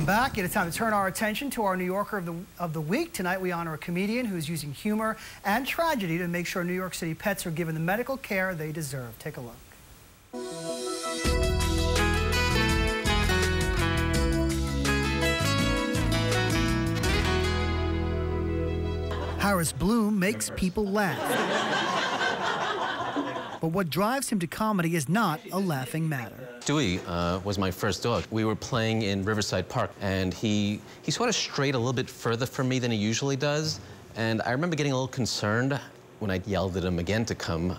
Welcome back. It is time to turn our attention to our New Yorker of the Week. Tonight we honor a comedian who's using humor and tragedy to make sure New York City pets are given the medical care they deserve. Take a look. Harris Bloom makes people laugh. But what drives him to comedy is not a laughing matter. Stewie was my first dog. We were playing in Riverside Park, and he sort of strayed a little bit further from me than he usually does. And I remember getting a little concerned when I yelled at him again to come.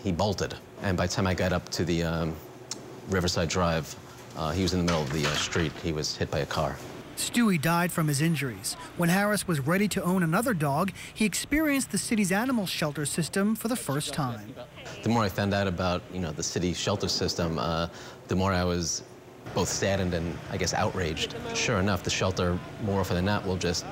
He bolted. And by the time I got up to the Riverside Drive, he was in the middle of the street. He was hit by a car. Stewie died from his injuries. When Harris was ready to own another dog, he experienced the city's animal shelter system for the first time. The more I found out about, the city shelter system, the more I was both saddened and, I guess, outraged. Sure enough, the shelter, more often than not, will just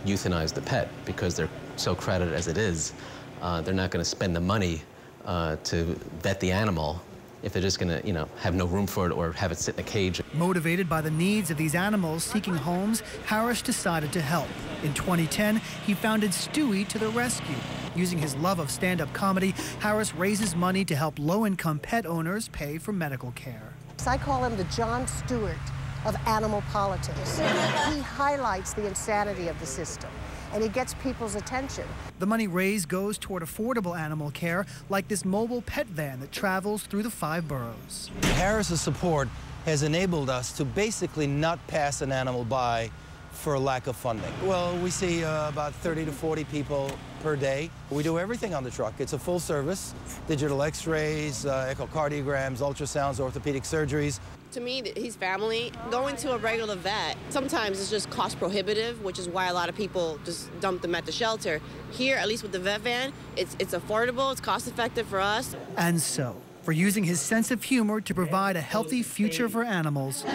euthanize the pet because they're so crowded as it is. They're not going to spend the money to vet the animal if they're just going to, have no room for it or have it sit in a cage. Motivated by the needs of these animals seeking homes, Harris decided to help. In 2010, he founded Stewie to the rescue. Using his love of stand-up comedy, Harris raises money to help low-income pet owners pay for medical care. I call him the Jon Stewart of animal politics. He highlights the insanity of the system, and he gets people's attention. The money raised goes toward affordable animal care, like this mobile pet van that travels through the 5 boroughs. Harris's support has enabled us to basically not pass an animal by for lack of funding. Well, we see about 30 to 40 people per day. We do everything on the truck. It's a full service: digital x-rays, echocardiograms, ultrasounds, orthopedic surgeries. To me, his family, going to a regular vet, sometimes it's just cost prohibitive, which is why a lot of people just dump them at the shelter. Here, at least with the vet van, it's affordable, it's cost effective for us. And so, for using his sense of humor to provide a healthy future for animals,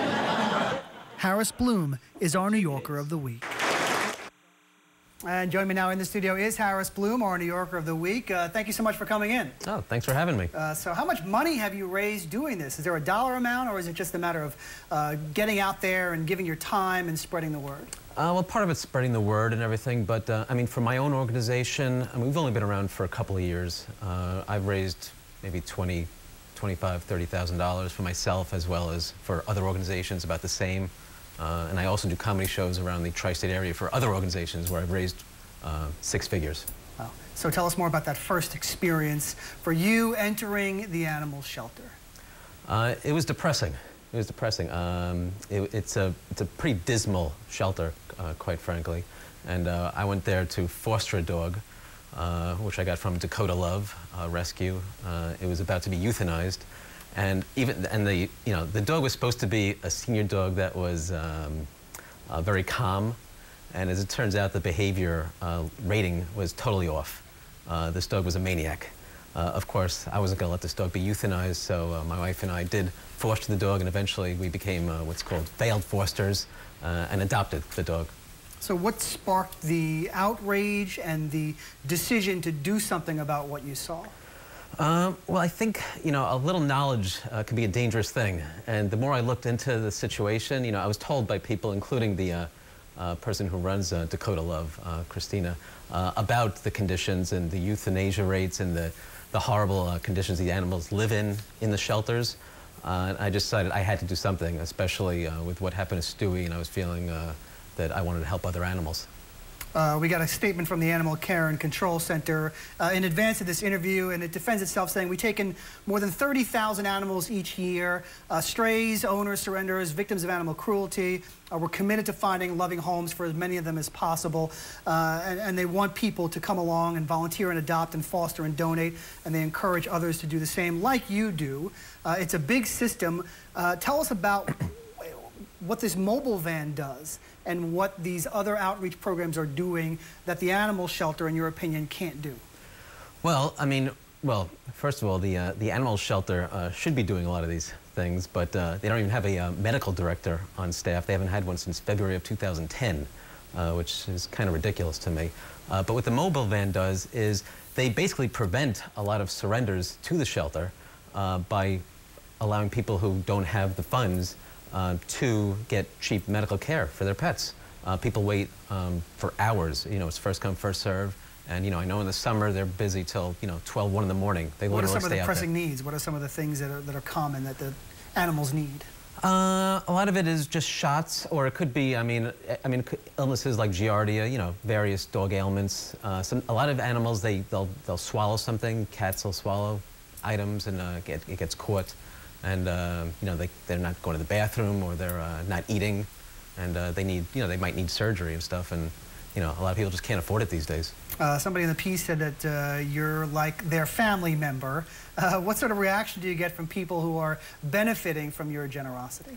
Harris Bloom is our New Yorker of the Week. And joining me now in the studio is Harris Bloom, our New Yorker of the Week. Thank you so much for coming in. Oh, thanks for having me. So how much money have you raised doing this? Is there a dollar amount, or is it just a matter of getting out there and giving your time and spreading the word? Well, part of it's spreading the word and everything, but I mean, for my own organization, we've only been around for a couple of years. I've raised maybe $20,000, $25,000, $30,000 for myself, as well as for other organizations about the same. And I also do comedy shows around the tri-state area for other organizations where I've raised 6 figures. Wow. So tell us more about that first experience for you entering the animal shelter. It was depressing. It was depressing. It's a pretty dismal shelter, quite frankly. And I went there to foster a dog, which I got from Dakota Love Rescue. It was about to be euthanized. And the dog was supposed to be a senior dog that was very calm, and as it turns out, the behavior rating was totally off. This dog was a maniac. Of course, I wasn't going to let this dog be euthanized, so my wife and I did foster the dog, and eventually we became what's called failed fosters and adopted the dog. So what sparked the outrage and the decision to do something about what you saw? Well, I think, a little knowledge can be a dangerous thing. And the more I looked into the situation, I was told by people, including the person who runs Dakota Love, Christina, about the conditions and the euthanasia rates and the horrible conditions the animals live in the shelters. And I decided I had to do something, especially with what happened to Stewie, and I was feeling that I wanted to help other animals. We got a statement from the Animal Care and Control Center in advance of this interview, and it defends itself saying, "We take in more than 30,000 animals each year, strays, owners, surrenders, victims of animal cruelty. We're committed to finding loving homes for as many of them as possible," and they want people to come along and volunteer and adopt and foster and donate, and they encourage others to do the same, like you do. It's a big system. Tell us about what this mobile van does and what these other outreach programs are doing that the animal shelter, in your opinion, can't do. Well, first of all, the animal shelter should be doing a lot of these things, but they don't even have a medical director on staff. They haven't had one since February of 2010, which is kind of ridiculous to me. But what the mobile van does is they basically prevent a lot of surrenders to the shelter by allowing people who don't have the funds to get cheap medical care for their pets. People wait for hours. You know, it's first come, first serve. And, you know, I know in the summer they're busy till, 12, 1 in the morning. They What are literally some of the stay out pressing there. needs? What are some of the things that are common that the animals need? A lot of it is just shots, or it could be, illnesses like giardia, various dog ailments. A lot of animals, they'll swallow something. Cats will swallow items, and it gets caught. And, they're not going to the bathroom, or they're not eating. And they might need surgery and stuff. And, a lot of people just can't afford it these days. Somebody in the piece said that you're like their family member. What sort of reaction do you get from people who are benefiting from your generosity?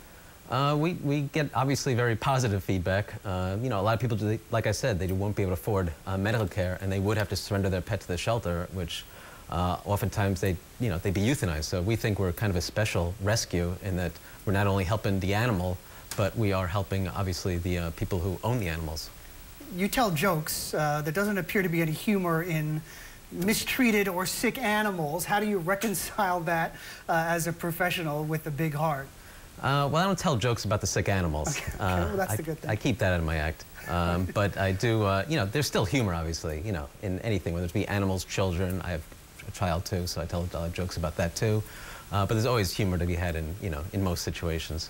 We get obviously very positive feedback. A lot of people, like I said, they won't be able to afford medical care, and they would have to surrender their pet to the shelter, which oftentimes they'd be euthanized. So we think we're kind of a special rescue in that we're not only helping the animal, but we are helping, obviously, the people who own the animals. You tell jokes. There doesn't appear to be any humor in mistreated or sick animals. How do you reconcile that as a professional with a big heart? Well, I don't tell jokes about the sick animals. Okay. Well, that's the good thing. I keep that out of my act. But I do, there's still humor, obviously, in anything, whether it be animals, children. I have a child, too, so I tell a lot of jokes about that, too. But there's always humor to be had in most situations.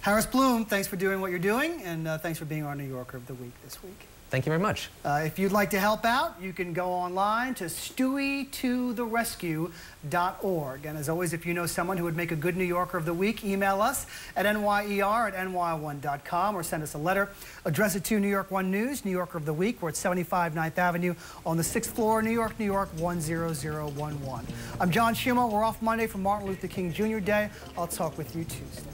Harris Bloom, thanks for doing what you're doing, and thanks for being our New Yorker of the Week this week. Thank you very much. If you'd like to help out, you can go online to stewieToTheRescue.org. And as always, if you know someone who would make a good New Yorker of the Week, email us at nyer@ny1.com or send us a letter. Address it to New York 1 News, New Yorker of the Week. We're at 75 9th Avenue on the 6th floor, New York, New York 10011. I'm John Schimmel. We're off Monday for Martin Luther King Jr. Day. I'll talk with you Tuesday.